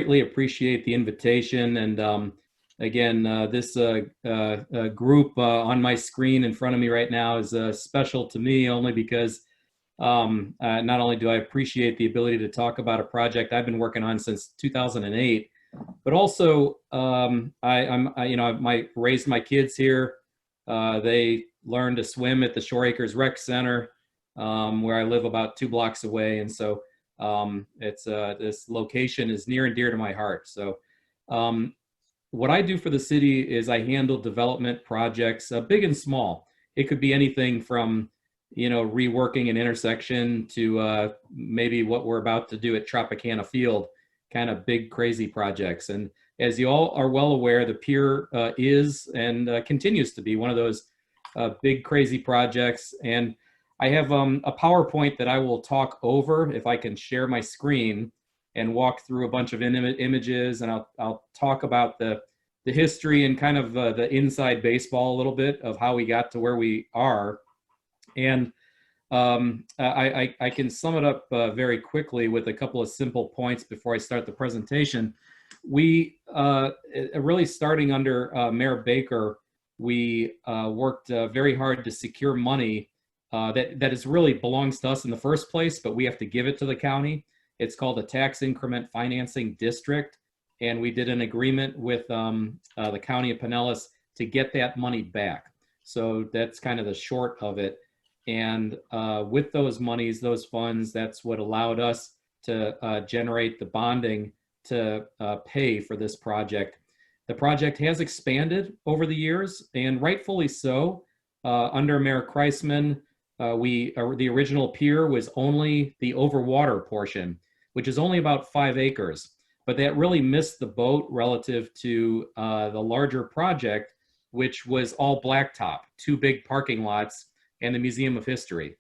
greatly appreciate the invitation. And again, this group on my screen in front of me right now is special to me only because not only do I appreciate the ability to talk about a project I've been working on since 2008, but also I raised my kids here. They learned to swim at the Shore Acres Rec Center, where I live about 2 blocks away, and so this location is near and dear to my heart. So what I do for the city is I handle development projects, big and small. It could be anything from reworking an intersection to maybe what we're about to do at Tropicana Field, kind of big, crazy projects. And as you all are well aware, the Pier is and continues to be one of those big, crazy projects. And I have a PowerPoint that I will talk over if I can share my screen and walk through a bunch of images, and I'll talk about the history and kind of the inside baseball a little bit of how we got to where we are. And I can sum it up very quickly with a couple of simple points before I start the presentation. We really starting under Mayor Baker, we worked very hard to secure money that is really belongs to us in the first place, but we have to give it to the county. It's called a tax increment financing district, and we did an agreement with the county of Pinellas to get that money back. So that's kind of the short of it. And with those monies, those funds, that's what allowed us to generate the bonding to pay for this project. The project has expanded over the years, and rightfully so. Under Mayor Kreisman, the original pier was only the overwater portion, which is only about 5 acres. But that really missed the boat relative to the larger project, which was all blacktop, 2 big parking lots, and the Museum of History,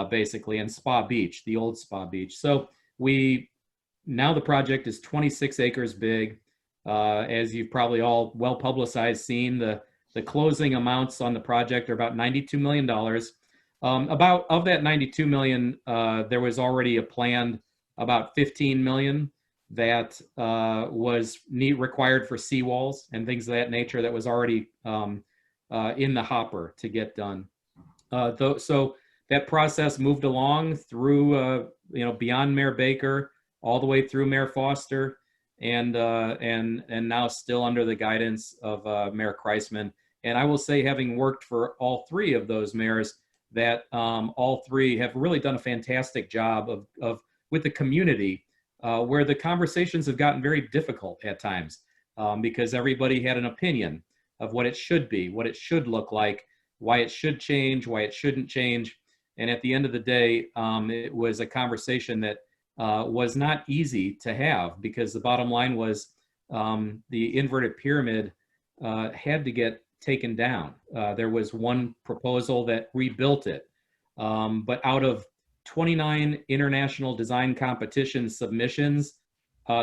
basically, and Spa Beach, the old Spa Beach. So now the project is 26 acres big. As you've probably all well publicized seen, the closing amounts on the project are about $92 million. Of that 92 million, there was already a planned about 15 million that was required for seawalls and things of that nature that was already in the hopper to get done. So that process moved along through, beyond Mayor Baker, all the way through Mayor Foster, and now still under the guidance of Mayor Kreisman. And I will say, having worked for all 3 of those mayors, that all 3 have really done a fantastic job of with the community, where the conversations have gotten very difficult at times because everybody had an opinion of what it should be, what it should look like, why it should change, why it shouldn't change. And at the end of the day, it was a conversation that was not easy to have, because the bottom line was the inverted pyramid had to get taken down. There was one proposal that rebuilt it, but out of 29 international design competition submissions,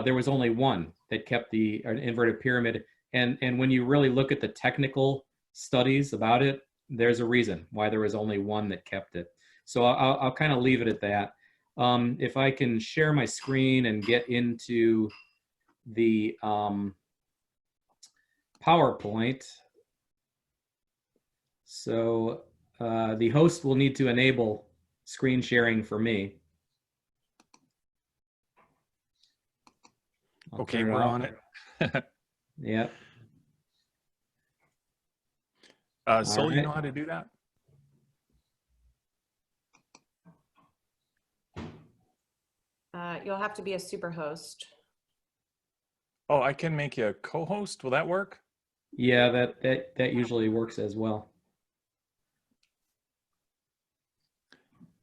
there was only one that kept the inverted pyramid. And when you really look at the technical studies about it, there's a reason why there was only one that kept it. So I'll kind of leave it at that. If I can share my screen and get into the PowerPoint. So the host will need to enable screen sharing for me. Okay, we're on it. Yeah. So right. You know how to do that? You'll have to be a super host. Oh, I can make you a co-host. Will that work? Yeah, that usually works as well.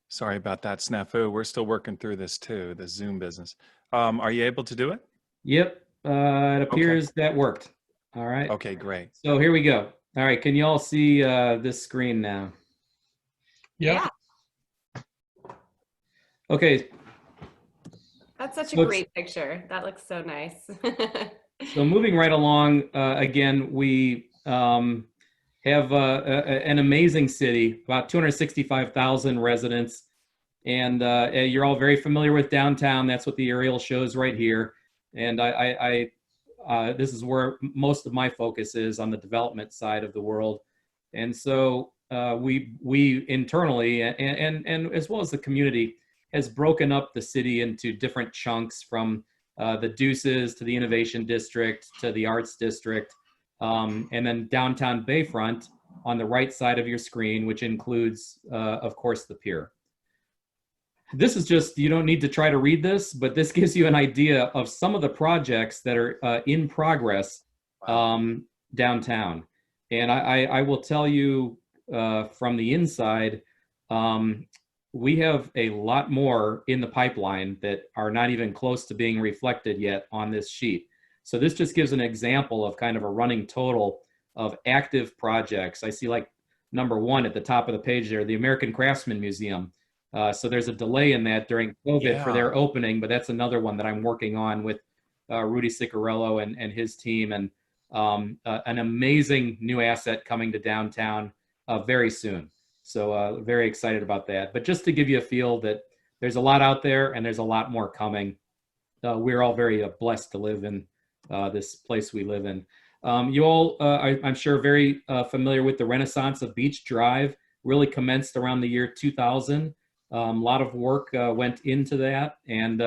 Sorry about that snafu. We're still working through this too, the Zoom business. Are you able to do it? Yep, it appears that worked. All right. Okay, great. So here we go. All right, can you all see this screen now? Yeah. Okay. That's such a great picture. That looks so nice. So moving right along, again, we have an amazing city, about 265,000 residents. And you're all very familiar with downtown. That's what the aerial shows right here. And this is where most of my focus is, on the development side of the world. And so we internally and as well as the community has broken up the city into different chunks, from the Deuces to the Innovation District to the Arts District, and then downtown Bayfront on the right side of your screen, which includes, of course, the Pier. This is just, you don't need to try to read this, but this gives you an idea of some of the projects that are in progress downtown. And I will tell you from the inside, we have a lot more in the pipeline that are not even close to being reflected yet on this sheet. So this just gives an example of kind of a running total of active projects. I see like number 1 at the top of the page there, the American Craftsman Museum. So there's a delay in that during COVID for their opening, but that's another one that I'm working on with Rudy Ciccarello and his team, and an amazing new asset coming to downtown very soon. So very excited about that. But just to give you a feel that there's a lot out there and there's a lot more coming. We're all very blessed to live in this place we live in. You all, I'm sure, very familiar with the Renaissance of Beach Drive. Really commenced around the year 2000. A lot of work went into that. And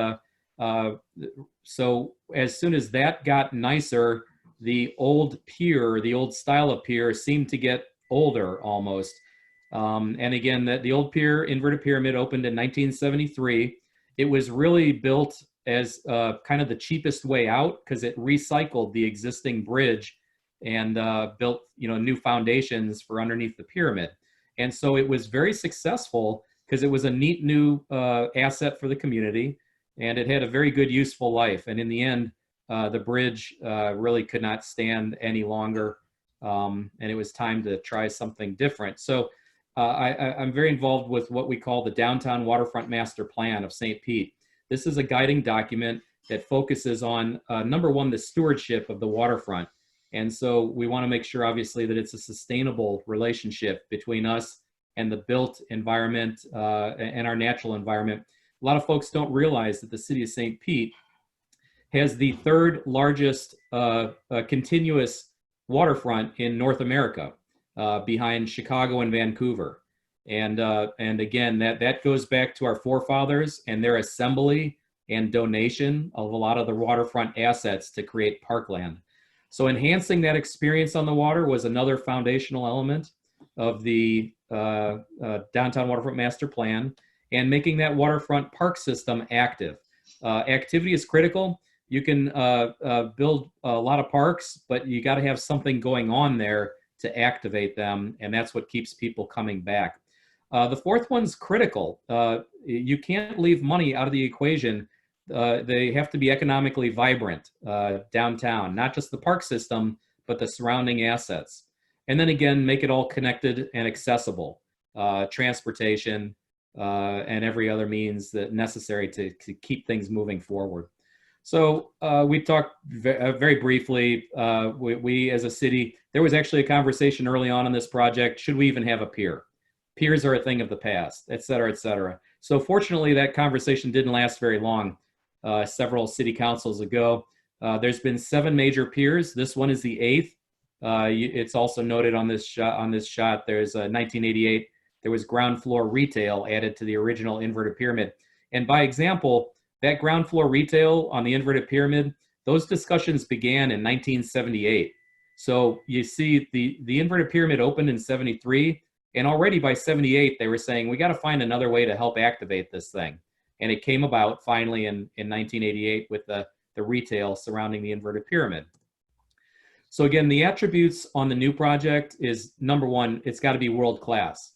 so as soon as that got nicer, the old pier, the old style of pier, seemed to get older almost. And again, the old pier, inverted pyramid, opened in 1973. It was really built as kind of the cheapest way out, because it recycled the existing bridge and built, new foundations for underneath the pyramid. And so it was very successful because it was a neat new asset for the community, and it had a very good useful life. And in the end, the bridge really could not stand any longer, and it was time to try something different. So I'm very involved with what we call the Downtown Waterfront Master Plan of St. Pete. This is a guiding document that focuses on, number 1, the stewardship of the waterfront. And so we want to make sure, obviously, that it's a sustainable relationship between us and the built environment and our natural environment. A lot of folks don't realize that the city of St. Pete has the 3rd largest continuous waterfront in North America, behind Chicago and Vancouver. And again, that goes back to our forefathers and their assembly and donation of a lot of the waterfront assets to create parkland. So enhancing that experience on the water was another foundational element of the Downtown Waterfront Master Plan, and making that waterfront park system active. Activity is critical. You can build a lot of parks, but you got to have something going on there to activate them, and that's what keeps people coming back. The 4th one's critical. You can't leave money out of the equation. They have to be economically vibrant downtown, not just the park system, but the surrounding assets. And then again, make it all connected and accessible, transportation, and every other means that necessary to keep things moving forward. So we talked very briefly, we as a city, there was actually a conversation early on in this project, should we even have a pier? Piers are a thing of the past, et cetera, et cetera. So fortunately, that conversation didn't last very long. Several city councils ago, there's been 7 major piers. This one is the 8th. It's also noted on this shot. There's 1988. There was ground floor retail added to the original inverted pyramid. And by example, that ground floor retail on the inverted pyramid, those discussions began in 1978. So you see the inverted pyramid opened in 73, and already by 78, they were saying, we got to find another way to help activate this thing. And it came about finally in 1988 with the retail surrounding the inverted pyramid. So again, the attributes on the new project is, number 1, it's got to be world-class.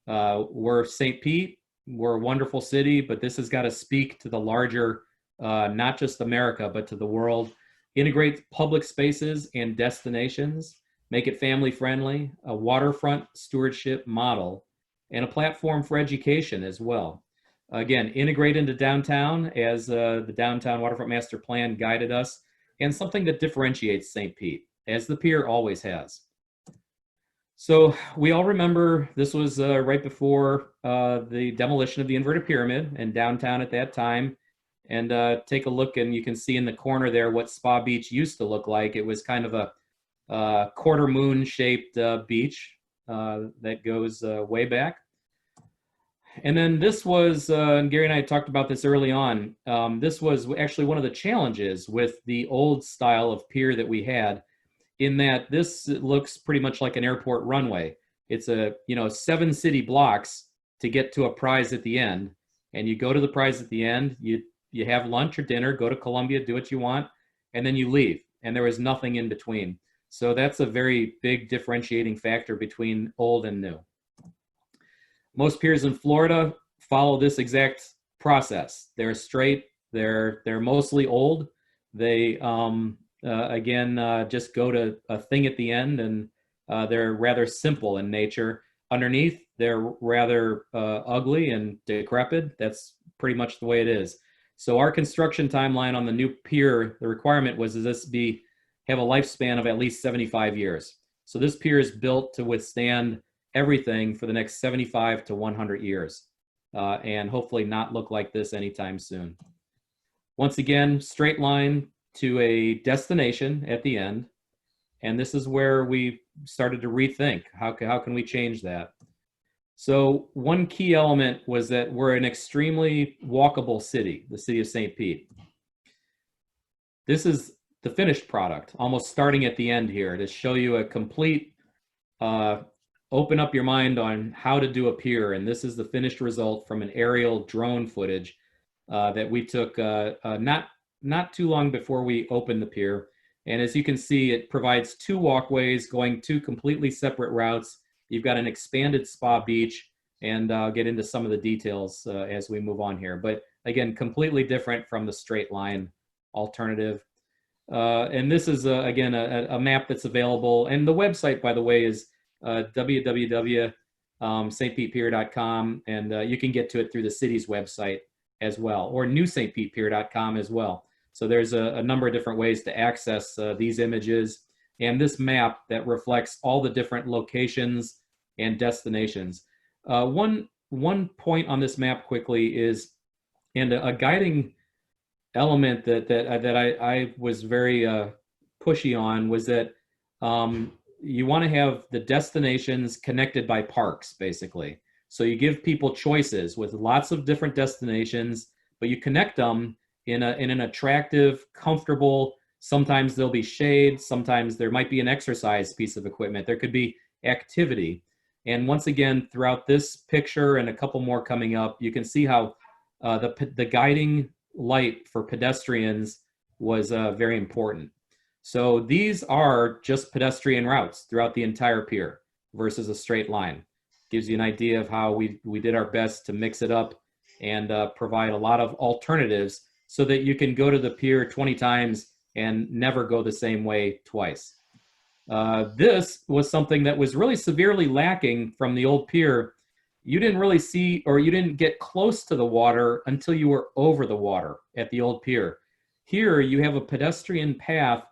We're St. Pete, we're a wonderful city, but this has got to speak to the larger, not just America, but to the world. Integrate public spaces and destinations, make it family-friendly, a waterfront stewardship model, and a platform for education as well. Again, integrate into downtown as the Downtown Waterfront Master Plan guided us, and something that differentiates St. Pete, as the pier always has. So we all remember this was right before the demolition of the inverted pyramid in downtown at that time. and take a look, and you can see in the corner there what Spa Beach used to look like. It was kind of a quarter moon shaped beach that goes way back. And then this was, and Gary and I talked about this early on, this was actually one of the challenges with the old style of pier that we had, in that this looks pretty much like an airport runway. It's 7 city blocks to get to a prize at the end. And you go to the prize at the end, you have lunch or dinner, go to Columbia, do what you want, and then you leave. And there was nothing in between. So that's a very big differentiating factor between old and new. Most piers in Florida follow this exact process. They're straight, they're mostly old. They, just go to a thing at the end, and they're rather simple in nature. Underneath, they're rather ugly and decrepit. That's pretty much the way it is. So our construction timeline on the new pier, the requirement was this have a lifespan of at least 75 years. So this pier is built to withstand everything for the next 75 to 100 years, and hopefully not look like this anytime soon. Once again, straight line to a destination at the end. And this is where we started to rethink, how can we change that? So one key element was that we're an extremely walkable city, the city of St. Pete. This is the finished product, almost starting at the end here to show you a complete, open up your mind on how to do a pier. And this is the finished result from an aerial drone footage that we took not too long before we opened the pier. And as you can see, it provides 2 walkways going 2 completely separate routes. You've got an expanded spa beach, and I'll get into some of the details as we move on here. But again, completely different from the straight line alternative. And this is, again, a map that's available. And the website, by the way, is www.stpetepier.com, and you can get to it through the city's website as well, or newstpetepier.com as well. So there's a number of different ways to access these images and this map that reflects all the different locations and destinations. One point on this map quickly is, and a guiding element that I was very pushy on, was that you want to have the destinations connected by parks, basically. So you give people choices with lots of different destinations, but you connect them in an attractive, comfortable, sometimes there'll be shade, sometimes there might be an exercise piece of equipment, there could be activity. And once again, throughout this picture and a couple more coming up, you can see how the guiding light for pedestrians was very important. So these are just pedestrian routes throughout the entire pier versus a straight line. Gives you an idea of how we did our best to mix it up and provide a lot of alternatives so that you can go to the pier 20 times and never go the same way twice. This was something that was really severely lacking from the old pier. You didn't really see, or you didn't get close to the water until you were over the water at the old pier. Here you have a pedestrian path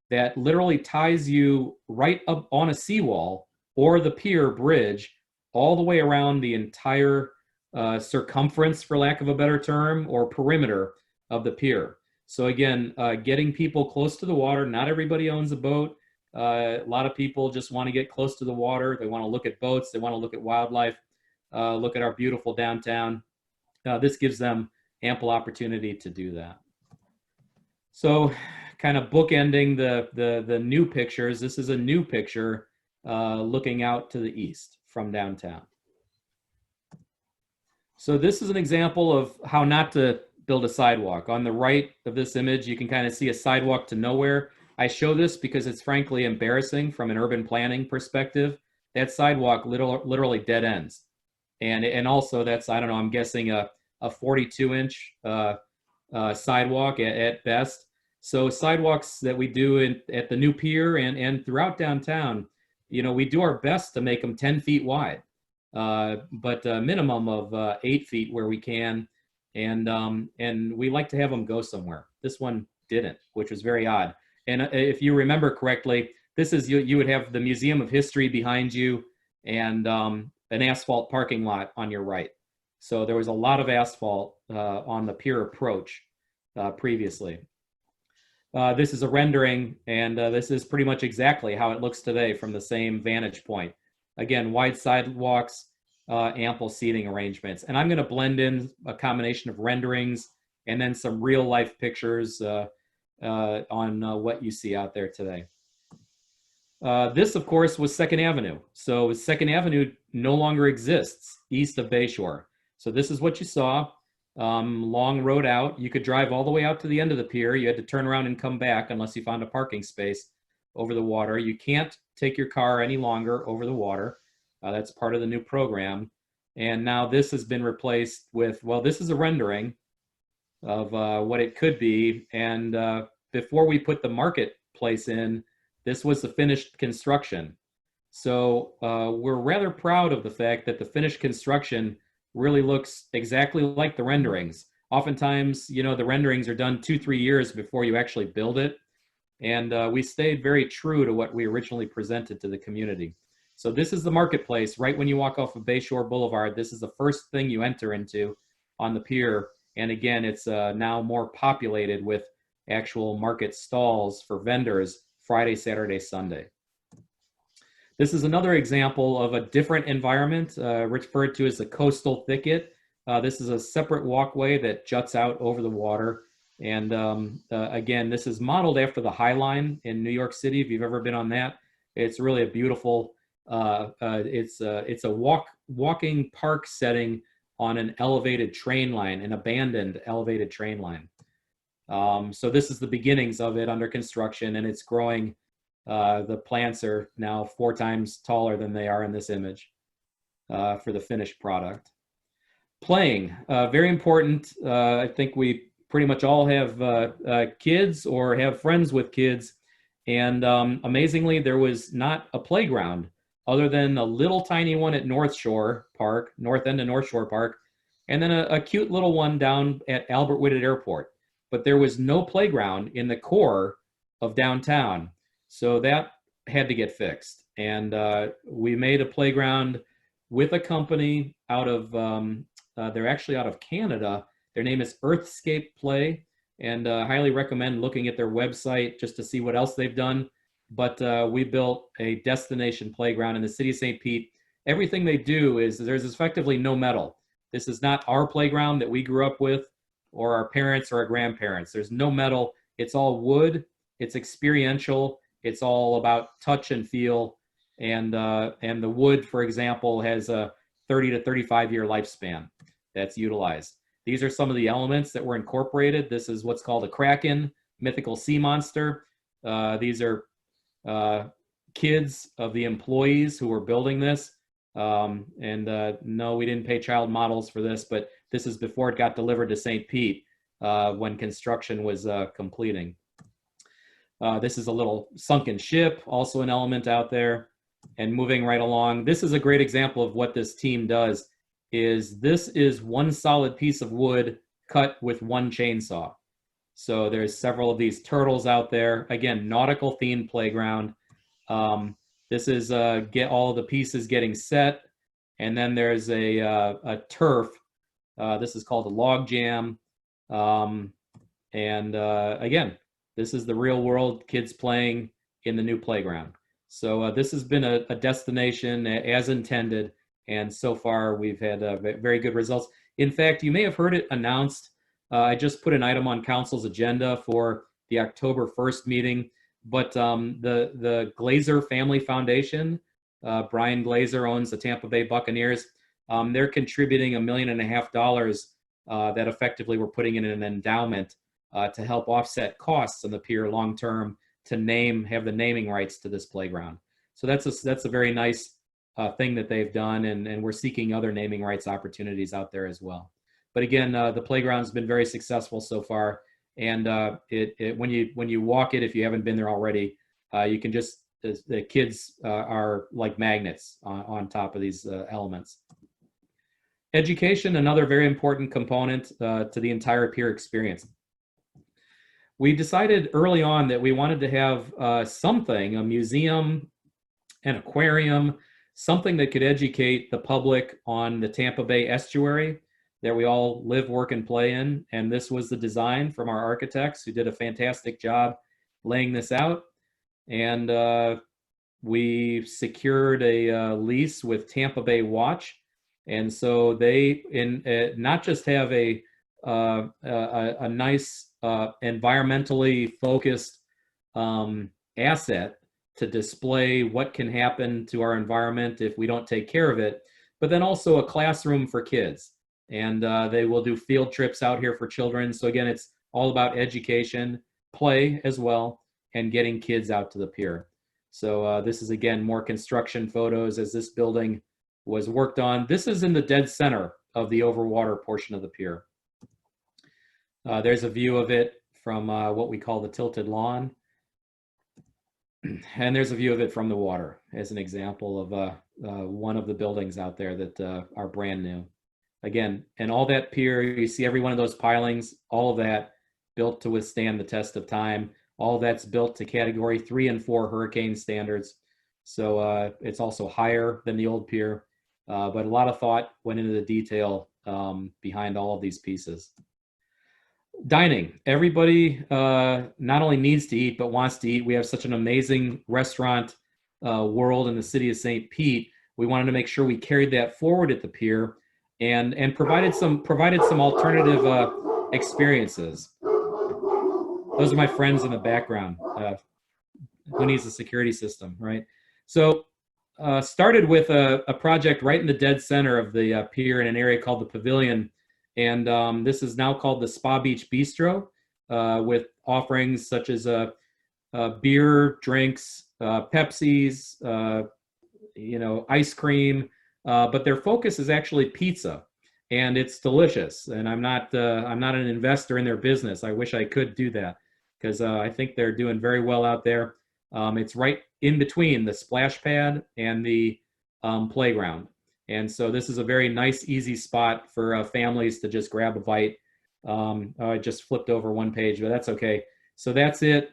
that literally ties you right up on a seawall or the pier bridge all the way around the entire circumference, for lack of a better term, or perimeter of the pier. So again, getting people close to the water. Not everybody owns a boat. A lot of people just want to get close to the water. They want to look at boats. They want to look at wildlife, look at our beautiful downtown. This gives them ample opportunity to do that. So kind of bookending the new pictures, this is a new picture looking out to the east from downtown. So this is an example of how not to build a sidewalk. On the right of this image, you can kind of see a sidewalk to nowhere. I show this because it's frankly embarrassing from an urban planning perspective. That sidewalk literally dead ends. And also that's, I don't know, I'm guessing a 42-inch sidewalk at best. So sidewalks that we do at the new pier and throughout downtown, you know, we do our best to make them 10 feet wide, but a minimum of 8 feet where we can. And we like to have them go somewhere. This one didn't, which was very odd. And if you remember correctly, this is, you would have the Museum of History behind you and an asphalt parking lot on your right. So there was a lot of asphalt on the pier approach. previously. This is a rendering, and this is pretty much exactly how it looks today from the same vantage point. Again, wide sidewalks, ample seating arrangements. And I'm going to blend in a combination of renderings and then some real life pictures on what you see out there today. This, of course, was 2nd Avenue. So 2nd Avenue no longer exists east of Bayshore. So this is what you saw. Long road out. You could drive all the way out to the end of the pier. You had to turn around and come back unless you found a parking space over the water. You can't take your car any longer over the water. That's part of the new program. And now this has been replaced with, well, this is a rendering of what it could be. And before we put the marketplace in, this was the finished construction. So we're rather proud of the fact that the finished construction really looks exactly like the renderings. Oftentimes, you know, the renderings are done 2-3 years before you actually build it. And we stayed very true to what we originally presented to the community. So this is the marketplace. Right when you walk off of Bayshore Boulevard, this is the first thing you enter into on the pier. And again, it's now more populated with actual market stalls for vendors Friday, Saturday, Sunday. This is another example of a different environment referred to as the coastal thicket. This is a separate walkway that juts out over the water. And again, this is modeled after the High Line in New York City. If you've ever been on that, it's really a beautiful, it's a walking park setting on an elevated train line, an abandoned elevated train line. So this is the beginnings of it under construction, and it's growing. The plants are now 4 times taller than they are in this image for the finished product. Playing, very important. I think we pretty much all have kids or have friends with kids. And amazingly, there was not a playground other than a little tiny one at North Shore Park, north end of North Shore Park, and then a cute little one down at Albert Whitted Airport. But there was no playground in the core of downtown. So that had to get fixed. And we made a playground with a company out of, they're actually out of Canada. Their name is Earthscape Play. And I highly recommend looking at their website just to see what else they've done. But we built a destination playground in the city of St. Pete. Everything they do is there's effectively no metal. This is not our playground that we grew up with or our parents or our grandparents. There's no metal. It's all wood. It's experiential. It's all about touch and feel. And the wood, for example, has a 30 to 35 year lifespan that's utilized. These are some of the elements that were incorporated. This is what's called a kraken, mythical sea monster. These are kids of the employees who were building this. No, we didn't pay child models for this, but this is before it got delivered to St. Pete when construction was completing. This is a little sunken ship, also an element out there. And moving right along, this is a great example of what this team does. This is one solid piece of wood cut with one chainsaw. So there's several of these turtles out there. Again, nautical themed playground. This is get all of the pieces getting set, and then there's a turf. This is called a log jam, again, this is the real world kids playing in the new playground. So this has been a destination as intended, and so far we've had very good results. In fact, you may have heard it announced. I just put an item on council's agenda for the October 1st meeting, but the Glazer Family Foundation, Brian Glazer owns the Tampa Bay Buccaneers. They're contributing $1.5 million that effectively we're putting in an endowment to help offset costs on the pier long term to have the naming rights to this playground. So that's a very nice thing that they've done, and we're seeking other naming rights opportunities out there as well. But again, the playground's been very successful so far, and when you walk it, if you haven't been there already, you can just the kids are like magnets on top of these elements. Education, another very important component to the entire pier experience. We decided early on that we wanted to have something, a museum, an aquarium, something that could educate the public on the Tampa Bay estuary. that we all live, work, and play in. And this was the design from our architects, who did a fantastic job laying this out. And we secured a lease with Tampa Bay Watch. And so they not just have a nice environmentally focused asset to display what can happen to our environment if we don't take care of it, but then also a classroom for kids. And they will do field trips out here for children. So again, it's all about education, play as well, and getting kids out to the pier. So this is, again, more construction photos as this building was worked on. This is in the dead center of the overwater portion of the pier. There's a view of it from what we call the tilted lawn. And there's a view of it from the water as an example of one of the buildings out there that are brand new. Again, and all that pier, you see every one of those pilings, all of that built to withstand the test of time. All that's built to category 3 and 4 hurricane standards. So it's also higher than the old pier, but a lot of thought went into the detail behind all of these pieces. Dining. Everybody not only needs to eat, but wants to eat. We have such an amazing restaurant world in the city of St. Pete. We wanted to make sure we carried that forward at the pier and provided some alternative experiences. Those are my friends in the background. Who needs a security system, right? So started with a project right in the dead center of the pier in an area called the Pavilion. And this is now called the Spa Beach Bistro, with offerings such as beer, drinks, Pepsis, ice cream. But their focus is actually pizza, and it's delicious. And I'm not an investor in their business. I wish I could do that, because I think they're doing very well out there. It's right in between the splash pad and the playground. And so this is a very nice, easy spot for families to just grab a bite. I just flipped over one page, but that's okay. So that's it,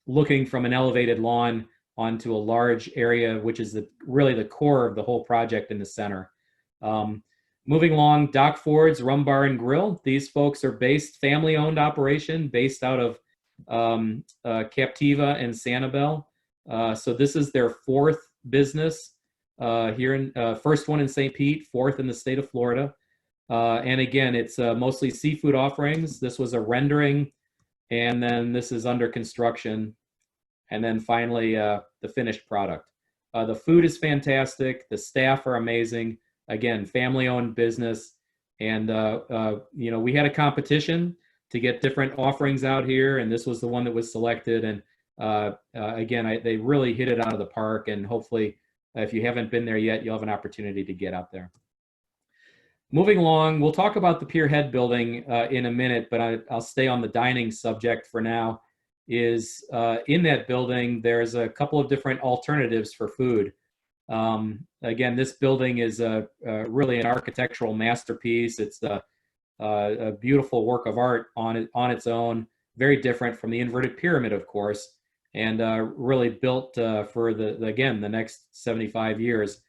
looking from an elevated lawn onto a large area, which is really the core of the whole project in the center. Moving along, Doc Ford's Rum Bar and Grill. These folks are family-owned operation, based out of Captiva and Sanibel. So this is their 4th business here in first one in St. Pete, 4th in the state of Florida. And again, it's mostly seafood offerings. This was a rendering, and then this is under construction. And then finally, the finished product. The food is fantastic. The staff are amazing. Again, family-owned business. And, we had a competition to get different offerings out here, and this was the one that was selected. And again, they really hit it out of the park, and hopefully, if you haven't been there yet, you'll have an opportunity to get out there. Moving along, we'll talk about the Pier Head building in a minute, but I'll stay on the dining subject for now. Is in that building, there's a couple of different alternatives for food. Again, this building is really an architectural masterpiece. It's a beautiful work of art on its own, very different from the inverted pyramid, of course, and really built for the next 75 years.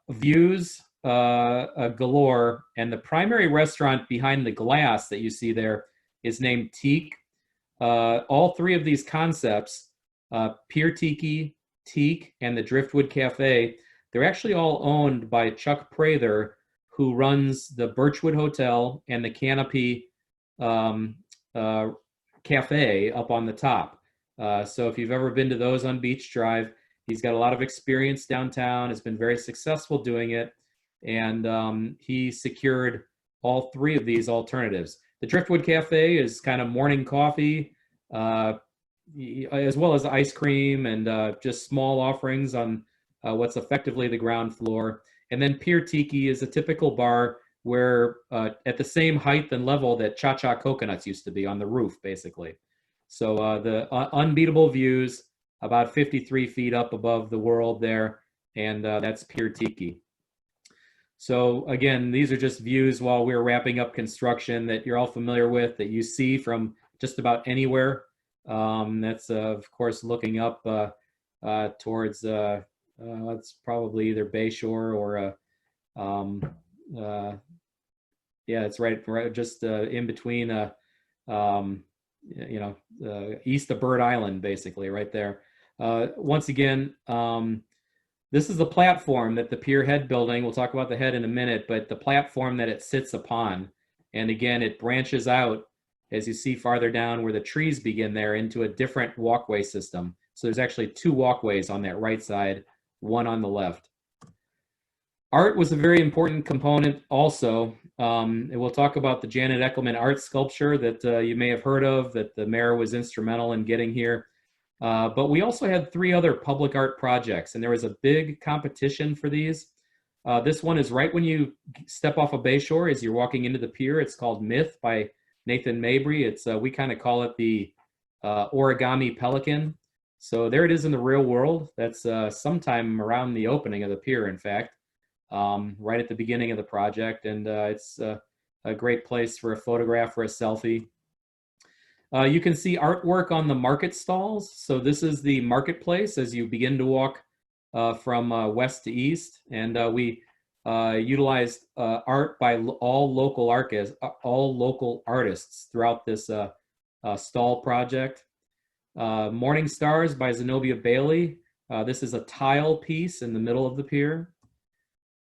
Views galore, and the primary restaurant behind the glass that you see there is named Teak. All 3 of these concepts, Pier Tiki, Teak, and the Driftwood Cafe, they're actually all owned by Chuck Prather, who runs the Birchwood Hotel and the Canopy Cafe up on the top. So if you've ever been to those on Beach Drive, he's got a lot of experience downtown, has been very successful doing it, and he secured all 3 of these alternatives. The Driftwood Cafe is kind of morning coffee, as well as ice cream and just small offerings on what's effectively the ground floor. And then Pier Tiki is a typical bar where at the same height and level that Cha Cha Coconuts used to be, on the roof, basically. So the unbeatable views, about 53 feet up above the world there, and that's Pier Tiki. So again, these are just views while we're wrapping up construction that you're all familiar with, that you see from just about anywhere. That's of course looking up towards it's probably either Bayshore or Yeah, it's right just in between, um, east of Bird Island, basically, right there. Once again, this is the platform that the Pier head building, we'll talk about the head in a minute, but the platform that it sits upon. And again, it branches out, as you see farther down where the trees begin there, into a different walkway system. So there's actually two walkways on that right side, one on the left. Art was a very important component also. And we'll talk about the Janet Eckelman art sculpture that you may have heard of, that the mayor was instrumental in getting here. But we also had 3 other public art projects, and there was a big competition for these. This one is right when you step off of Bayshore as you're walking into the pier. It's called Myth by Nathan Mabry. It's we kind of call it the origami pelican. So there it is in the real world. That's sometime around the opening of the pier, in fact, right at the beginning of the project. And it's a great place for a photograph or a selfie. You can see artwork on the market stalls. So this is the marketplace as you begin to walk from west to east. And we utilized art by all local artists throughout this stall project. Morning Stars by Zenobia Bailey. This is a tile piece in the middle of the pier.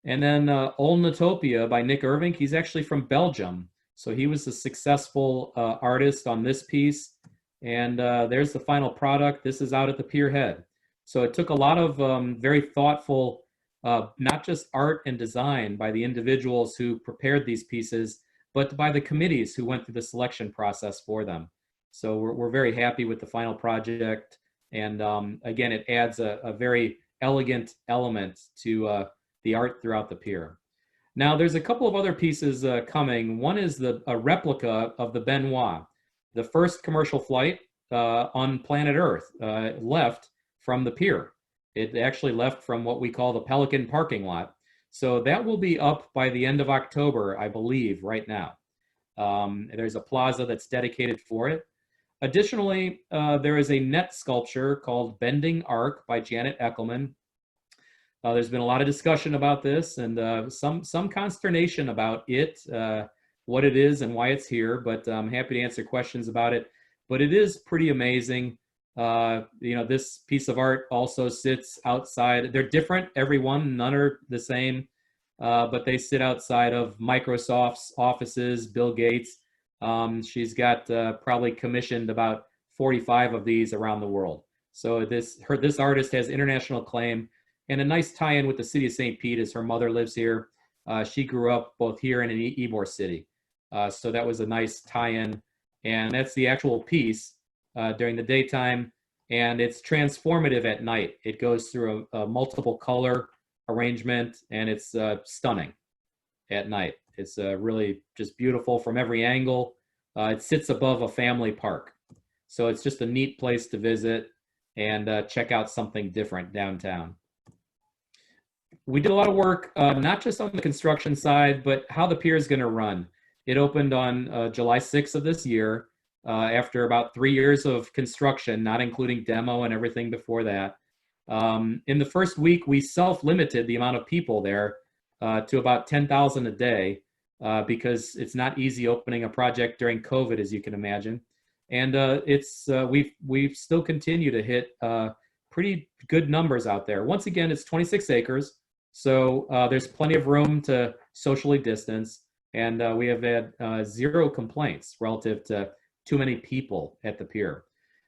And then Olnatopia by Nick Irving. He's actually from Belgium. So he was a successful artist on this piece. And there's the final product. This is out at the pier head. So it took a lot of very thoughtful, not just art and design by the individuals who prepared these pieces, but by the committees who went through the selection process for them. So we're very happy with the final project. And again, it adds a very elegant element to the art throughout the pier. Now, there's a couple of other pieces coming. One is a replica of the Benoit, the first commercial flight on planet Earth, left from the pier. It actually left from what we call the Pelican parking lot. So that will be up by the end of October, I believe, right now. There's a plaza that's dedicated for it. Additionally, there is a net sculpture called Bending Arc by Janet Eckelman. There's been a lot of discussion about this and some consternation about it, what it is and why it's here, but I'm happy to answer questions about it. But it is pretty amazing. This piece of art also sits outside. They're different, every one, none are the same, but they sit outside of Microsoft's offices, Bill Gates. She's got probably commissioned about 45 of these around the world. So this artist has international acclaim. And a nice tie-in with the city of St. Pete is her mother lives here. She grew up both here and in Ybor City. So that was a nice tie-in. And that's the actual piece during the daytime. And it's transformative at night. It goes through a multiple color arrangement, and it's stunning at night. It's really just beautiful from every angle. It sits above a family park. So it's just a neat place to visit and check out something different downtown. We did a lot of work, not just on the construction side, but how the pier is going to run. It opened on July 6th of this year, after about 3 years of construction, not including demo and everything before that. In the first week, we self-limited the amount of people there to about 10,000 a day, because it's not easy opening a project during COVID, as you can imagine. And we've still continue to hit pretty good numbers out there. Once again, it's 26 acres. So there's plenty of room to socially distance, and we have had 0 complaints relative to too many people at the pier.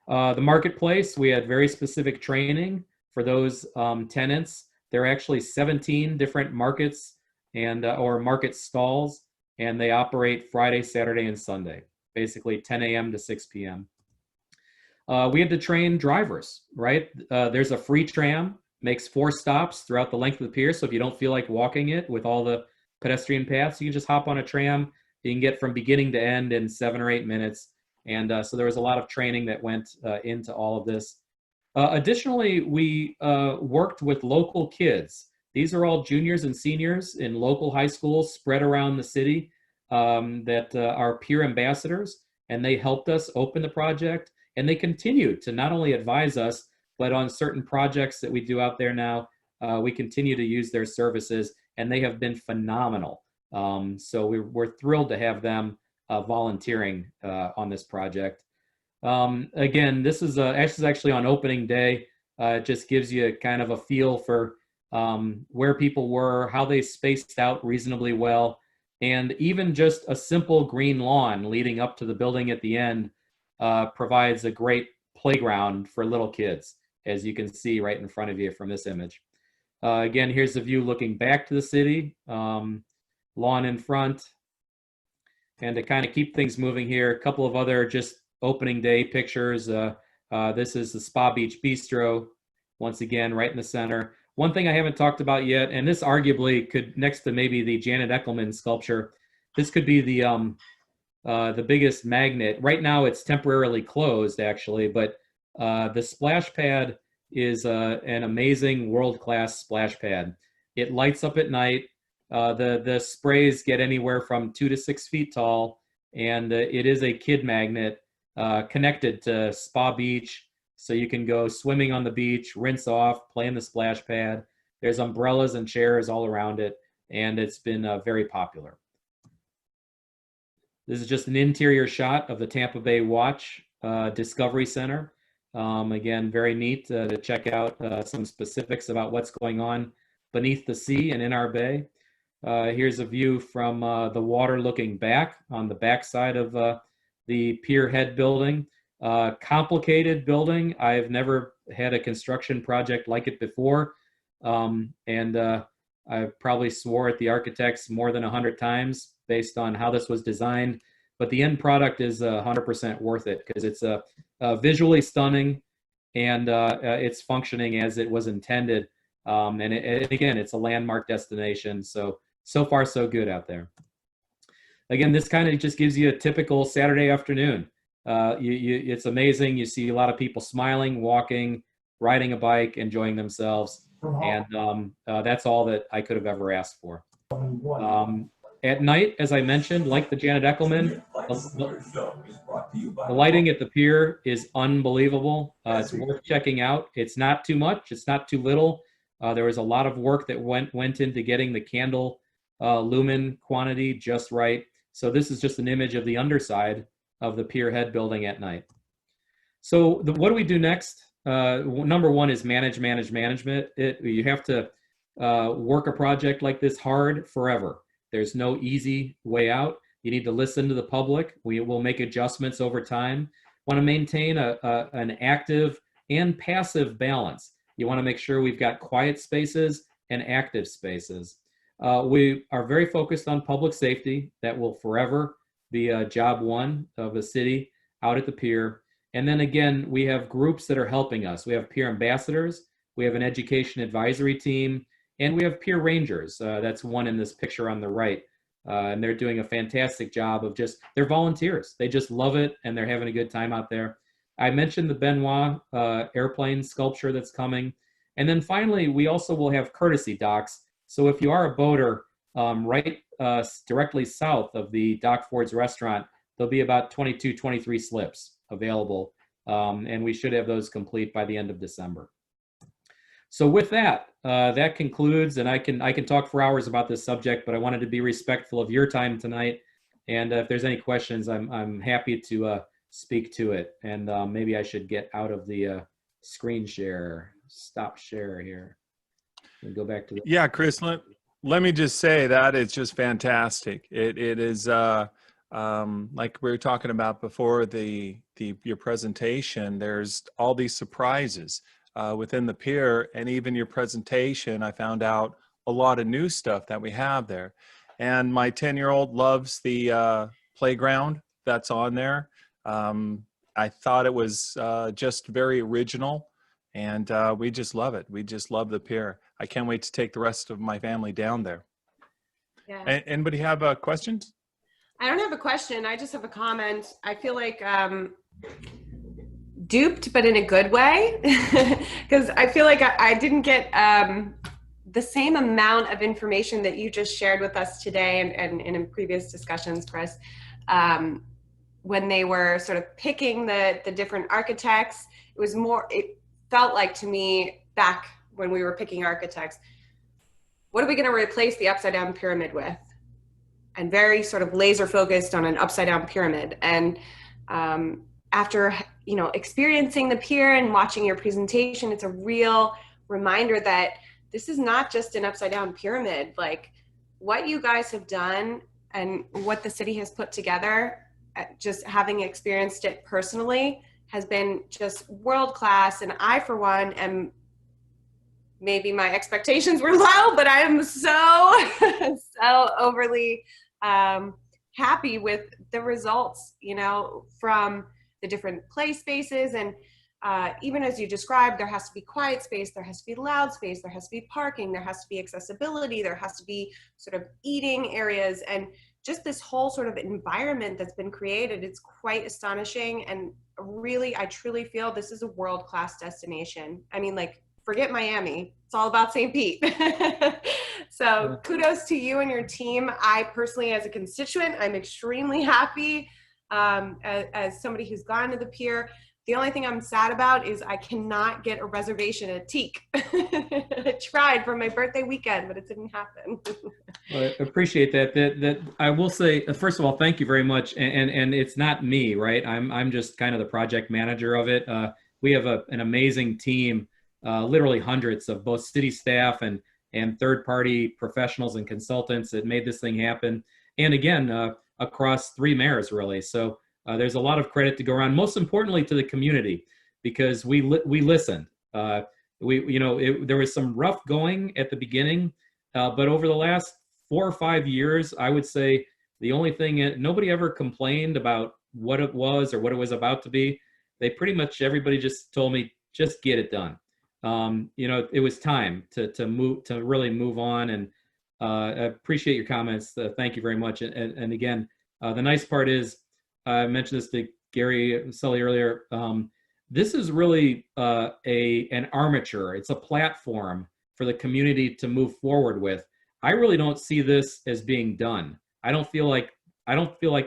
The marketplace, we had very specific training for those tenants. There are actually 17 different markets and or market stalls, and they operate Friday, Saturday, and Sunday, basically 10 a.m. to 6 p.m. We had to train drivers, right? There's a free tram. Makes 4 stops throughout the length of the pier. So if you don't feel like walking it with all the pedestrian paths, you can just hop on a tram. You can get from beginning to end in 7 or 8 minutes. And so there was a lot of training that went into all of this. Additionally, we worked with local kids. These are all juniors and seniors in local high schools spread around the city that are peer ambassadors. And they helped us open the project. And they continue to not only advise us, but on certain projects that we do out there now, we continue to use their services, and they have been phenomenal. So we're thrilled to have them volunteering on this project. Again, this is actually on opening day. It just gives you kind of a feel for where people were, how they spaced out reasonably well, and even just a simple green lawn leading up to the building at the end provides a great playground for little kids, as you can see right in front of you from this image. Again, here's the view looking back to the city, lawn in front. And to kind of keep things moving here, a couple of other just opening day pictures. This is the Spa Beach Bistro, once again, right in the center. One thing I haven't talked about yet, and this arguably could, next to maybe the Janet Eckelman sculpture, this could be the biggest magnet. Right now it's temporarily closed actually, but the splash pad is an amazing world-class splash pad. It lights up at night. The sprays get anywhere from 2 to 6 feet tall, and it is a kid magnet connected to Spa Beach, so you can go swimming on the beach, rinse off, play in the splash pad. There's umbrellas and chairs all around it, and it's been very popular. This is just an interior shot of the Tampa Bay Watch Discovery Center. Again, very neat to check out some specifics about what's going on beneath the sea and in our bay. Here's a view from the water looking back on the backside of the Pier Head building. Complicated building. I've never had a construction project like it before. And I probably swore at the architects more than 100 times based on how this was designed. But the end product is 100% worth it because it's visually stunning and it's functioning as it was intended. And again, it's a landmark destination. So far, so good out there. Again, this kind of just gives you a typical Saturday afternoon. It's amazing. You see a lot of people smiling, walking, riding a bike, enjoying themselves. And that's all that I could have ever asked for. At night, as I mentioned, like the Janet Eckelman, the lighting at the pier is unbelievable. It's worth checking out. It's not too much. It's not too little. There was a lot of work that went into getting the candle lumen quantity just right. So this is just an image of the underside of the Pier Head building at night. So what do we do next? Number one is management. You have to work a project like this hard forever. There's no easy way out. You need to listen to the public. We will make adjustments over time. Want to maintain an active and passive balance. You want to make sure we've got quiet spaces and active spaces. We are very focused on public safety. That will forever be job one of a city out at the pier. And then again, we have groups that are helping us. We have peer ambassadors, we have an education advisory team, and we have peer rangers. That's one in this picture on the right. And they're doing a fantastic job of they're volunteers. They just love it and they're having a good time out there. I mentioned the Benoit airplane sculpture that's coming. And then finally, we also will have courtesy docks. So if you are a boater, directly south of the Dock Ford's restaurant, there'll be about 22, 23 slips available. And we should have those complete by the end of December. So with that, that concludes, and I can talk for hours about this subject, but I wanted to be respectful of your time tonight. And if there's any questions, I'm happy to speak to it. And maybe I should get out of the screen share, stop share here, and go back to the. Yeah, Chris, let me just say that it's just fantastic. It is like we were talking about before your presentation. There's all these surprises within the pier, and even your presentation, I found out a lot of new stuff that we have there. And my 10-year-old loves the playground that's on there. I thought it was just very original, and we just love it. We just love the pier. I can't wait to take the rest of my family down there. Yeah. Anybody have questions? I don't have a question. I just have a comment. I feel like duped, but in a good way, because I feel like I didn't get the same amount of information that you just shared with us today and in previous discussions, Chris, when they were sort of picking the different architects. It felt like to me back when we were picking architects, what are we going to replace the upside down pyramid with? and very sort of laser focused on an upside down pyramid. And after, you know, experiencing the pier and watching your presentation, it's a real reminder that this is not just an upside down pyramid. Like, what you guys have done and what the city has put together, just having experienced it personally, has been just world class. And I, for one, am, maybe my expectations were low, but I am so, so overly happy with the results, you know, from the different play spaces. And even as you described, there has to be quiet space, there has to be loud space, there has to be parking, there has to be accessibility, there has to be sort of eating areas, and just this whole sort of environment that's been created. It's quite astonishing. And really, I truly feel this is a world-class destination. I mean, like, forget Miami. It's all about St. Pete. So kudos to you and your team. I personally, as a constituent, I'm extremely happy. As somebody who's gone to the pier, the only thing I'm sad about is I cannot get a reservation at Teak. I tried for my birthday weekend, but it didn't happen. Well, I appreciate that. That I will say, first of all, thank you very much. And it's not me, right? I'm just kind of the project manager of it. We have an amazing team, literally hundreds of both city staff and third-party professionals and consultants that made this thing happen. And again, across 3 mayors, really. So there's a lot of credit to go around. Most importantly, to the community, because we listened. There was some rough going at the beginning, but over the last 4 or 5 years, I would say the only thing, nobody ever complained about what it was or what it was about to be. They pretty much, everybody just told me, just get it done. It was time to really move on. And I appreciate your comments. Thank you very much. And again, the nice part is, I mentioned this to Gary Sully earlier. This is really an armature. It's a platform for the community to move forward with. I really don't see this as being done. I don't feel like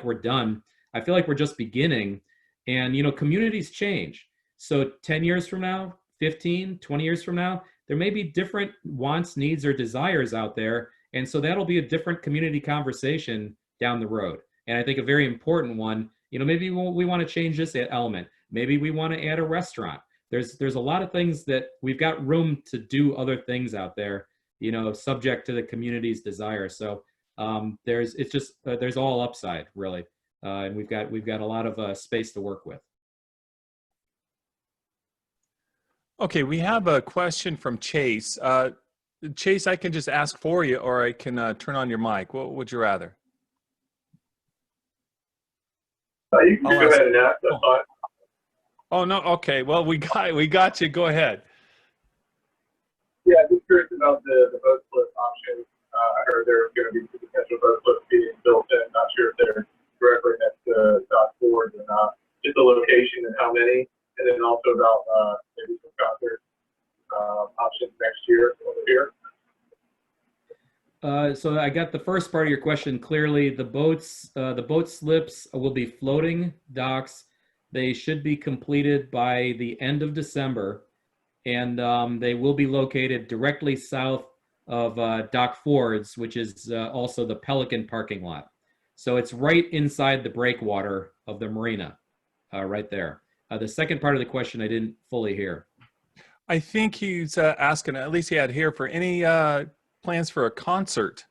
we're done. I feel like we're just beginning. And communities change. So 10 years from now, 15, 20 years from now, there may be different wants, needs, or desires out there. And so that'll be a different community conversation down the road. And I think a very important one, maybe we want to change this element. Maybe we want to add a restaurant. There's a lot of things that we've got room to do other things out there, subject to the community's desire. So there's all upside, really. And we've got a lot of space to work with. Okay, we have a question from Chase. Chase, I can just ask for you, or I can turn on your mic. What would you rather? You can go ahead and ask. That's fine. Oh no. Okay. Well, we got you. Go ahead. Yeah, just curious about the boat slip option. I heard there are going to be some potential boat slips being built in. Not sure if they're directly next to dock boards or not. Just the location and how many, and then also about maybe some concert options next year over here. So I got the first part of your question clearly. The boat slips will be floating docks. They should be completed by the end of December, and they will be located directly south of Dock Fords, which is also the Pelican parking lot. So it's right inside the breakwater of the marina, right there. The second part of the question I didn't fully hear. I think he's asking, at least he had here, for any plans for a concert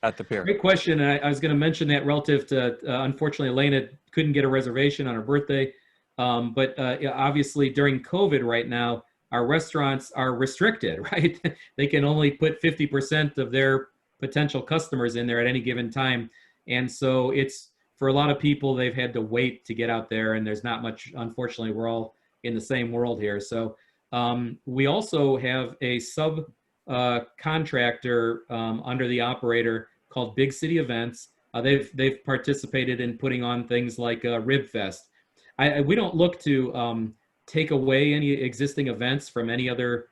at the pier. Great question. And I was going to mention that relative to, unfortunately, Elena couldn't get a reservation on her birthday. But obviously during COVID right now, our restaurants are restricted, right? They can only put 50% of their potential customers in there at any given time. And so it's, for a lot of people, they've had to wait to get out there, and there's not much, unfortunately, we're all in the same world here. So we also have a contractor under the operator called Big City Events. They've participated in putting on things like Rib Fest. We don't look to take away any existing events from any other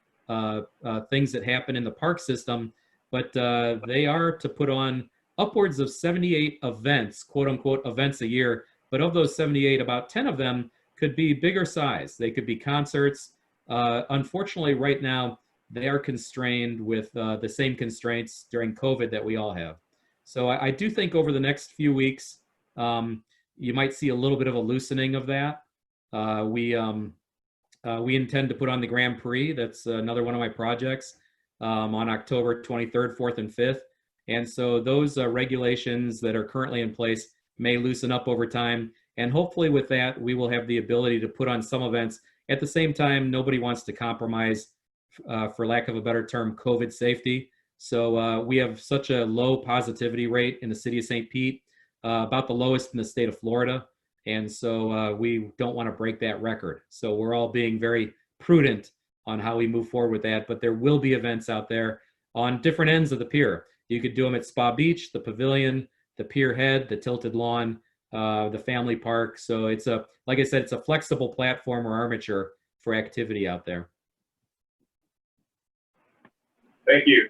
things that happen in the park system, but they are to put on upwards of 78 events, quote unquote, events a year. But of those 78, about 10 of them could be bigger size. They could be concerts. Unfortunately, right now, they are constrained with the same constraints during COVID that we all have. So I do think over the next few weeks, you might see a little bit of a loosening of that. We intend to put on the Grand Prix. That's another one of my projects on October 23rd, 4th, and 5th. And so those regulations that are currently in place may loosen up over time. And hopefully with that, we will have the ability to put on some events. At the same time, nobody wants to compromise, for lack of a better term, COVID safety. So we have such a low positivity rate in the city of St. Pete, about the lowest in the state of Florida. And so we don't want to break that record. So we're all being very prudent on how we move forward with that. But there will be events out there on different ends of the pier. You could do them at Spa Beach, the Pavilion, the Pier Head, the Tilted Lawn, the Family Park. So it's like I said, it's a flexible platform or armature for activity out there. Thank you.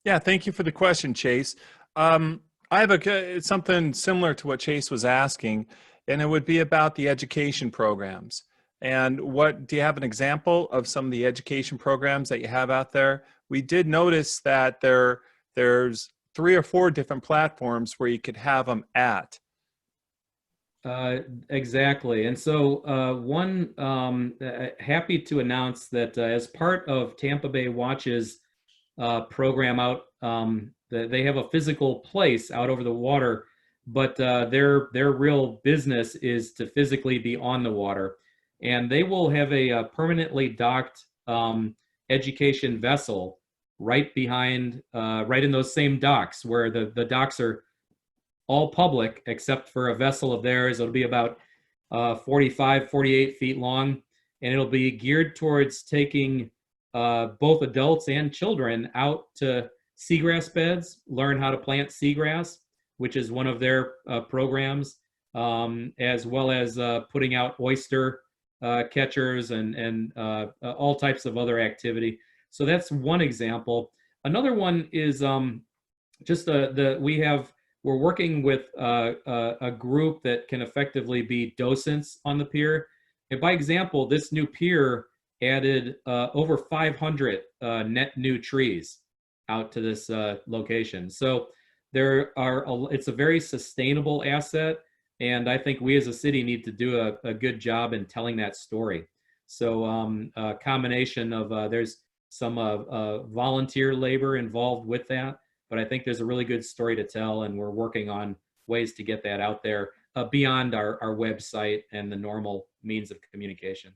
Yeah, thank you for the question, Chase. I have something similar to what Chase was asking, and it would be about the education programs. And do you have an example of some of the education programs that you have out there? We did notice that there's 3 or 4 different platforms where you could have them at. Exactly. And so happy to announce that as part of Tampa Bay Watch's program out, they have a physical place out over the water, but their real business is to physically be on the water. And they will have a permanently docked education vessel right behind, right in those same docks, where the docks are all public except for a vessel of theirs. It'll be about 45, 48 feet long, and it'll be geared towards taking both adults and children out to seagrass beds, learn how to plant seagrass, which is one of their programs, as well as putting out oyster catchers and all types of other activity. So that's one example. Another one is we're working with a group that can effectively be docents on the pier. And by example, this new pier added over 500 net new trees out to this location. So it's a very sustainable asset, and I think we as a city need to do a good job in telling that story. So a combination of there's some volunteer labor involved with that, but I think there's a really good story to tell, and we're working on ways to get that out there beyond our website and the normal means of communication.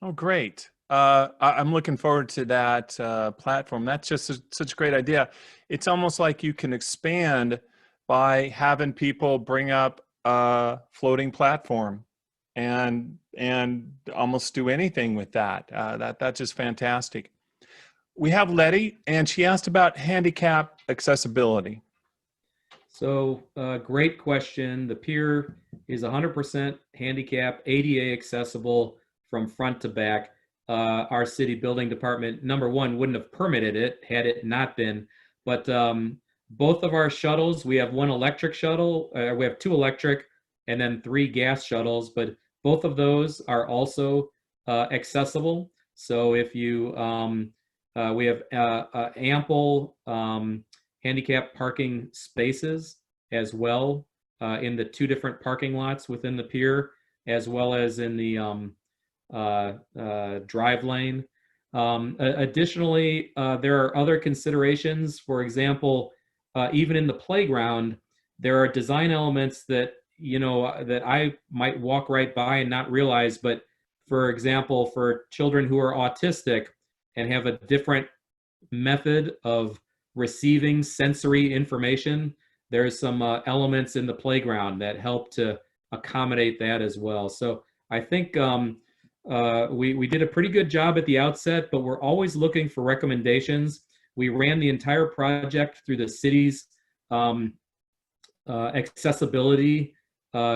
Oh, great. I'm looking forward to that platform. That's just such a great idea. It's almost like you can expand by having people bring up a floating platform and almost do anything with that. That's just fantastic. We have Letty, and she asked about handicap accessibility. So great question. The pier is 100% handicap, ADA accessible from front to back. Our city building department, number one, wouldn't have permitted it had it not been. But both of our shuttles, we have one electric shuttle, we have 2 electric and then 3 gas shuttles, but both of those are also accessible. So if you, we have ample handicap parking spaces as well in the 2 different parking lots within the pier, as well as in the drive lane. Additionally, there are other considerations. For example, even in the playground, there are design elements that that I might walk right by and not realize. But for example, for children who are autistic and have a different method of receiving sensory information, there's some elements in the playground that help to accommodate that as well. So I think we did a pretty good job at the outset, but we're always looking for recommendations. We ran the entire project through the city's accessibility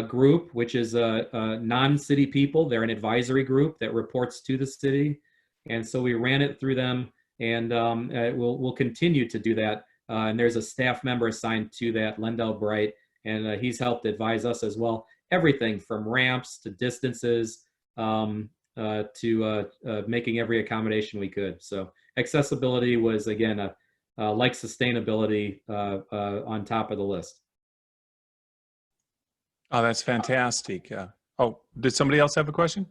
group, which is non-city people. They're an advisory group that reports to the city. And so we ran it through them, and we'll continue to do that. And there's a staff member assigned to that, Lendell Bright, and he's helped advise us as well. Everything from ramps to distances to making every accommodation we could. So accessibility was, again, like sustainability on top of the list. Oh, that's fantastic. Oh, did somebody else have a question?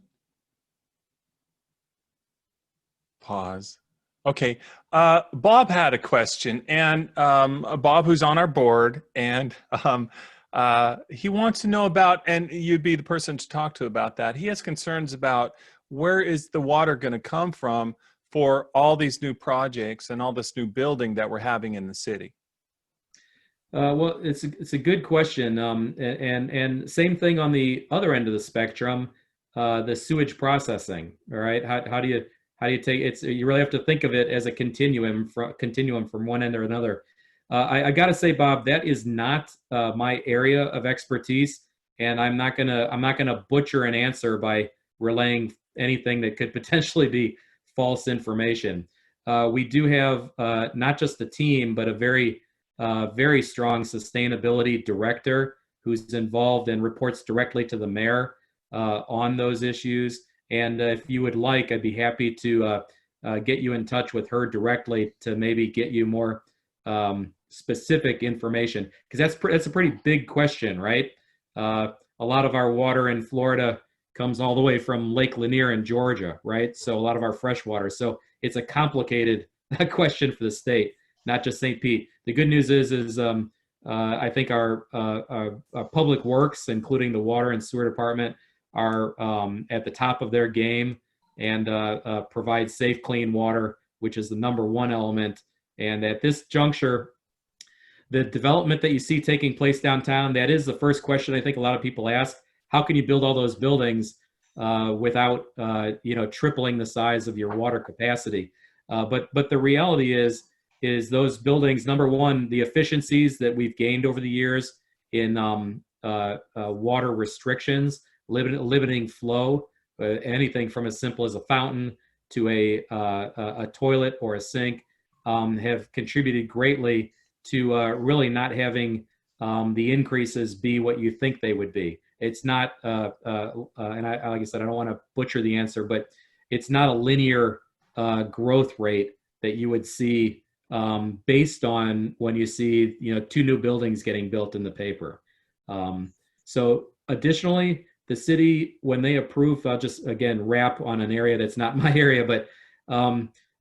Pause. Okay. Bob had a question, and Bob, who's on our board, and he wants to know about, and you'd be the person to talk to about that. He has concerns about where is the water going to come from for all these new projects and all this new building that we're having in the city. Well, it's a good question, and same thing on the other end of the spectrum, the sewage processing. All right, how do you take it's you really have to think of it as a continuum from one end or another. I got to say, Bob, that is not my area of expertise, and I'm not gonna butcher an answer by relaying anything that could potentially be false information. We do have not just a team, but a very strong sustainability director who's involved and reports directly to the mayor on those issues. And if you would like, I'd be happy to get you in touch with her directly to maybe get you more specific information, because that's a pretty big question, right? A lot of our water in Florida comes all the way from Lake Lanier in Georgia, right? So a lot of our fresh water. So it's a complicated question for the state, not just St. Pete. The good news is I think our public works, including the water and sewer department, are at the top of their game and provide safe, clean water, which is the #1 element. And at this juncture, the development that you see taking place downtown, that is the first question I think a lot of people ask. How can you build all those buildings without tripling the size of your water capacity? But the reality is those buildings, #1, the efficiencies that we've gained over the years in water restrictions, limiting flow, anything from as simple as a fountain to a toilet or a sink, have contributed greatly to really not having the increases be what you think they would be. It's not, and like I said, I don't want to butcher the answer, but it's not a linear growth rate that you would see based on when you see 2 new buildings getting built in the paper. So additionally, the city, when they approve, I'll just again wrap on an area that's not my area, but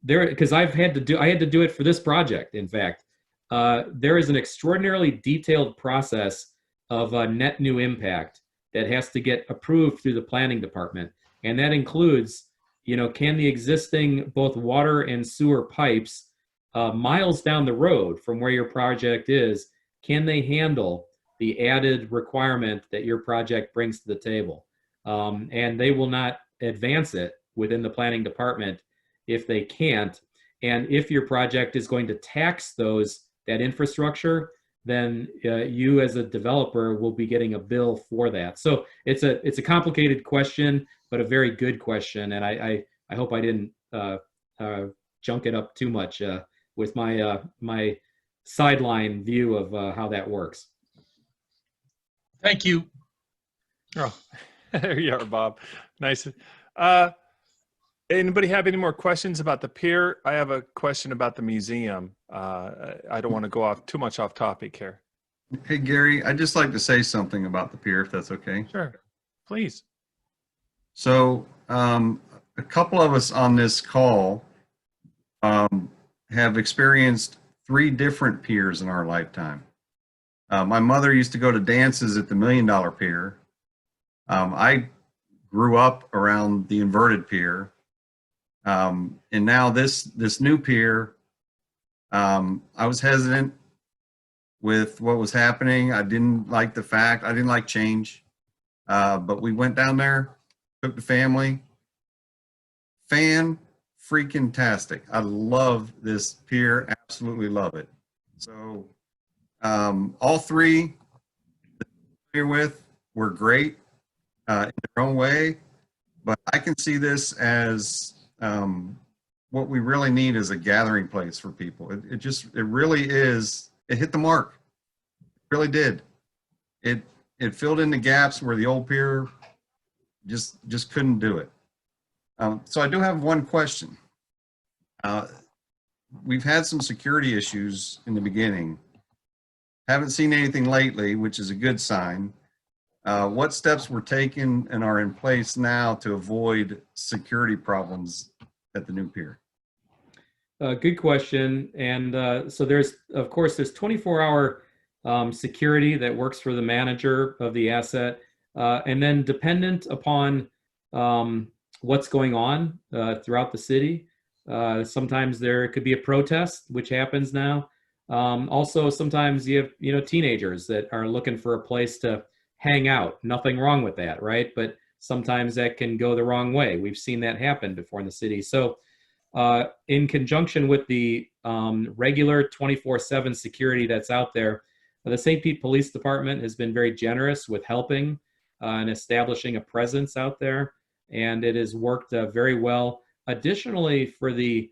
because I had to do it for this project. In fact, there is an extraordinarily detailed process of net new impact that has to get approved through the planning department, and that includes, can the existing both water and sewer pipes miles down the road from where your project is, can they handle the added requirement that your project brings to the table? And they will not advance it within the planning department if they can't. And if your project is going to tax that infrastructure, then you as a developer will be getting a bill for that. So it's a complicated question, but a very good question. And I hope I didn't junk it up too much with my sideline view of how that works. Thank you. Oh, there you are, Bob. Nice. Anybody have any more questions about the pier? I have a question about the museum. I don't want to go too much off topic here. Hey, Gary, I'd just like to say something about the pier, if that's okay. Sure, please. So a couple of us on this call have experienced 3 different piers in our lifetime. My mother used to go to dances at the $1 Million Pier. I grew up around the inverted pier. And now this new pier, I was hesitant with what was happening. I didn't like I didn't like change. But we went down there, took the family. Freaking-tastic. I love this pier, absolutely love it. So all 3 that I'm here with were great in their own way, but I can see this as what we really need is a gathering place for people. It really is, it hit the mark. It really did. It filled in the gaps where the old pier just couldn't do it. So I do have one question. we've had some security issues in the beginning. Haven't seen anything lately, which is a good sign. What steps were taken and are in place now to avoid security problems at the new pier? Good question. And so of course, there's 24-hour security that works for the manager of the asset. And then dependent upon what's going on throughout the city, sometimes there could be a protest, which happens now. Also, sometimes you have, teenagers that are looking for a place to hang out. Nothing wrong with that, right? But sometimes that can go the wrong way. We've seen that happen before in the city. So in conjunction with the regular 24/7 security that's out there, the St. Pete Police Department has been very generous with helping and establishing a presence out there, and it has worked very well. Additionally, for the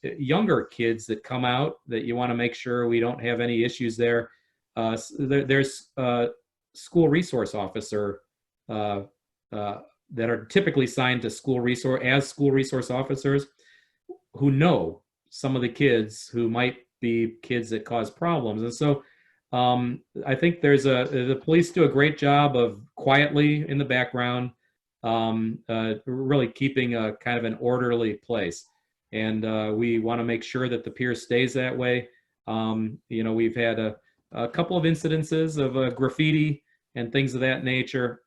younger kids that come out, that you want to make sure we don't have any issues there. There's school resource officer that are typically signed to school resource officers who know some of the kids who might be kids that cause problems. And so I think the police do a great job of quietly in the background, really keeping a kind of an orderly place. And we want to make sure that the pier stays that way. We've had a couple of incidences of graffiti and things of that nature.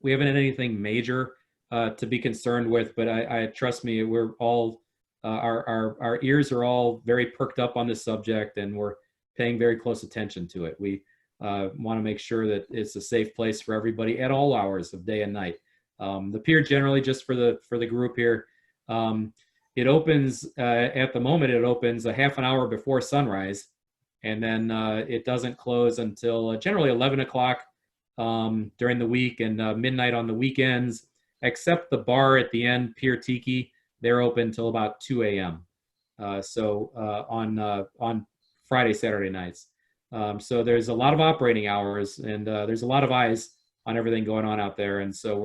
We haven't had anything major to be concerned with, but I trust me, we're all our ears are all very perked up on this subject, and we're paying very close attention to it. We want to make sure that it's a safe place for everybody at all hours of day and night. The pier generally, just for the group here, it opens at the moment. It opens a half an hour before sunrise, and then it doesn't close until generally 11 o'clock during the week and midnight on the weekends, except the bar at the end, Pier Tiki. They're open till about 2 a.m. So on Friday, Saturday nights. So there's a lot of operating hours, and there's a lot of eyes on everything going on out there. And so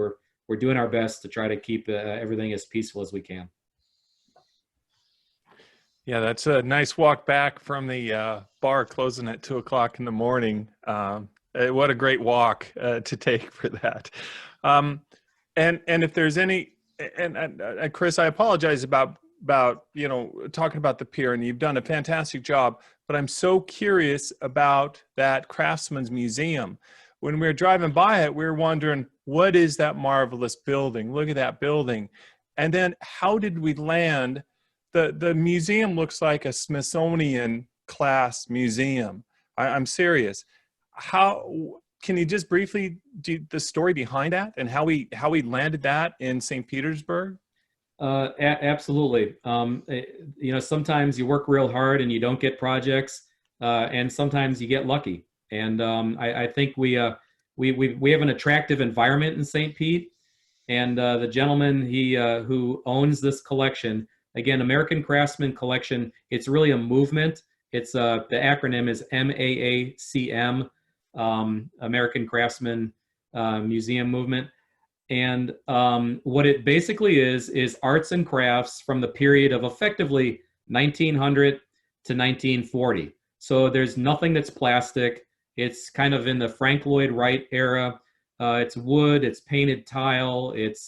we're doing our best to try to keep everything as peaceful as we can. Yeah, that's a nice walk back from the bar closing at 2 o'clock in the morning. What a great walk to take for that. And if there's any, and Chris, I apologize about talking about the pier, and you've done a fantastic job, but I'm so curious about that Craftsman's Museum. When we were driving by it, we were wondering, what is that marvelous building? Look at that building. And then how did we land? The museum looks like a Smithsonian class museum. I'm serious. How can you just briefly do the story behind that and how we landed that in St. Petersburg? Absolutely. Sometimes you work real hard and you don't get projects, and sometimes you get lucky. And I think we have an attractive environment in St. Pete, and the gentleman who owns this collection, again, American Craftsman Collection. It's really a movement. It's the acronym is MAACM, American Craftsman Museum Movement. And what it basically is arts and crafts from the period of effectively 1900 to 1940. So there's nothing that's plastic. It's kind of in the Frank Lloyd Wright era. It's wood, it's painted tile, it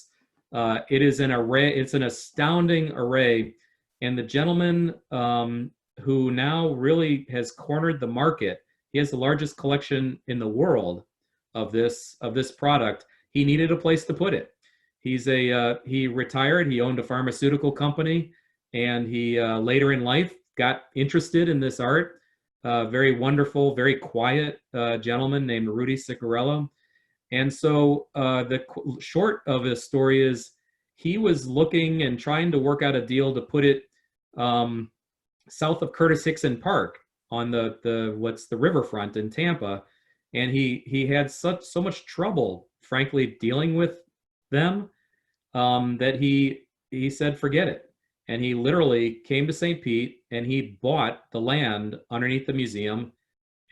is an array, it's an astounding array. And the gentleman who now really has cornered the market, he has the largest collection in the world of this product. He needed a place to put it. He retired, he owned a pharmaceutical company, and he later in life got interested in this art. Very wonderful, very quiet gentleman named Rudy Ciccarello. And so the short of his story is he was looking and trying to work out a deal to put it south of Curtis Hickson Park on the riverfront in Tampa. And he had so much trouble, frankly, dealing with them that he said, forget it. And he literally came to St. Pete and he bought the land underneath the museum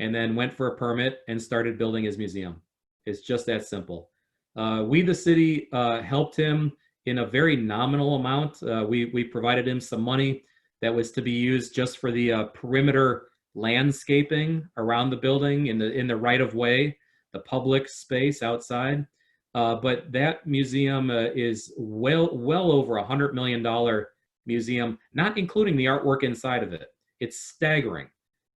and then went for a permit and started building his museum. It's just that simple. We, the city, helped him in a very nominal amount. We provided him some money that was to be used just for the perimeter landscaping around the building in the right of way, the public space outside. But that museum is well over $100 million museum, not including the artwork inside of it. It's staggering.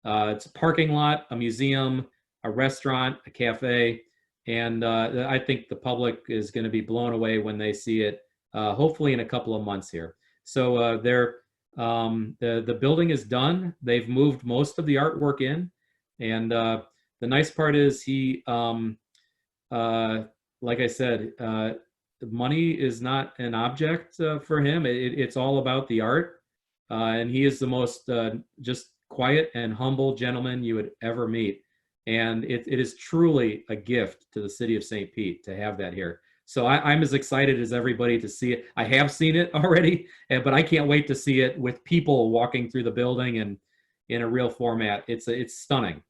It's a parking lot, a museum, a restaurant, a cafe, and I think the public is going to be blown away when they see it, hopefully in a couple of months here. So the building is done. They've moved most of the artwork in, and the nice part is he, like I said, money is not an object for him. It's all about the art, and he is the most just quiet and humble gentleman you would ever meet. And it is truly a gift to the city of St. Pete to have that here. So I'm as excited as everybody to see it. I have seen it already, but I can't wait to see it with people walking through the building and in a real format. It's stunning.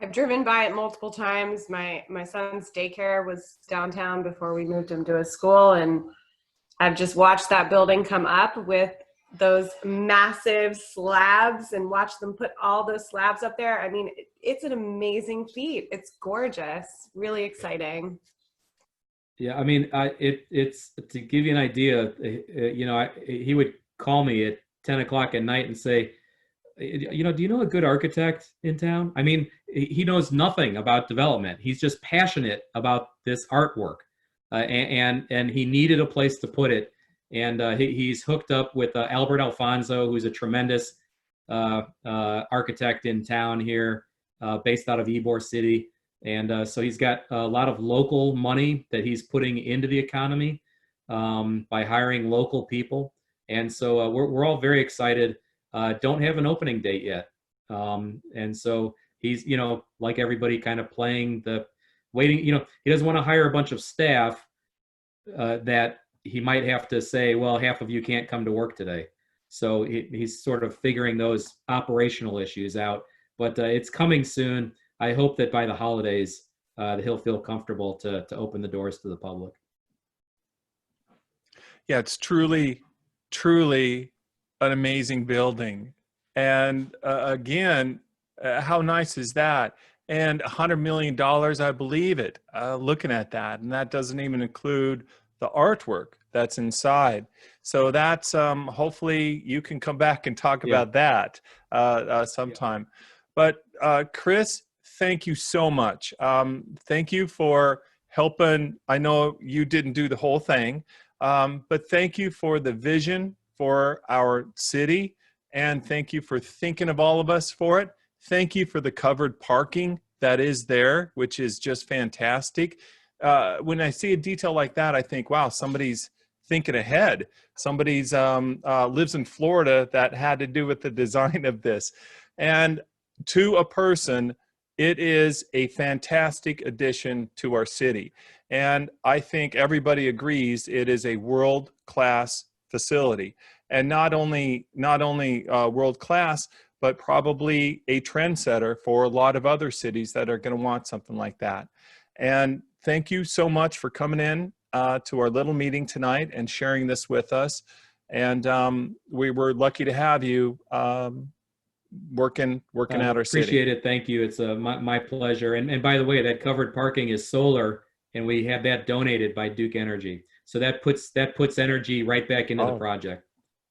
I've driven by it multiple times. My son's daycare was downtown before we moved him to a school, and I've just watched that building come up with those massive slabs and watch them put all those slabs up there. I mean, it's an amazing feat. It's gorgeous, really exciting. Yeah, I mean, it's to give you an idea, he would call me at 10 o'clock at night and say, do you know a good architect in town? I mean, he knows nothing about development. He's just passionate about this artwork, and he needed a place to put it. And he's hooked up with Albert Alfonso, who's a tremendous architect in town here, based out of Ybor City. And so he's got a lot of local money that he's putting into the economy by hiring local people. And so we're all very excited. Don't have an opening date yet. And so he's, like everybody, kind of waiting. He doesn't want to hire a bunch of staff that he might have to say, well, half of you can't come to work today. So he's sort of figuring those operational issues out. But it's coming soon. I hope that by the holidays, he'll feel comfortable to open the doors to the public. Yeah, it's truly, truly an amazing building. And again, how nice is that? And $100 million, I believe it, looking at that. And that doesn't even include the artwork that's inside. So that's hopefully you can come back and talk about that sometime. Yeah. But Chris, thank you so much. Thank you for helping. I know you didn't do the whole thing, but thank you for the vision for our city, and thank you for thinking of all of us for it. Thank you for the covered parking that is there, which is just fantastic. When I see a detail like that, I think, wow, somebody's thinking ahead. Somebody's lives in Florida that had to do with the design of this. And to a person, it is a fantastic addition to our city. And I think everybody agrees it is a world-class facility. And not only world-class, but probably a trendsetter for a lot of other cities that are going to want something like that. And thank you so much for coming in to our little meeting tonight and sharing this with us. And we were lucky to have you working at our city. Appreciate it. Thank you. It's my pleasure. And by the way, that covered parking is solar, and we have that donated by Duke Energy. So that puts energy right back into the project.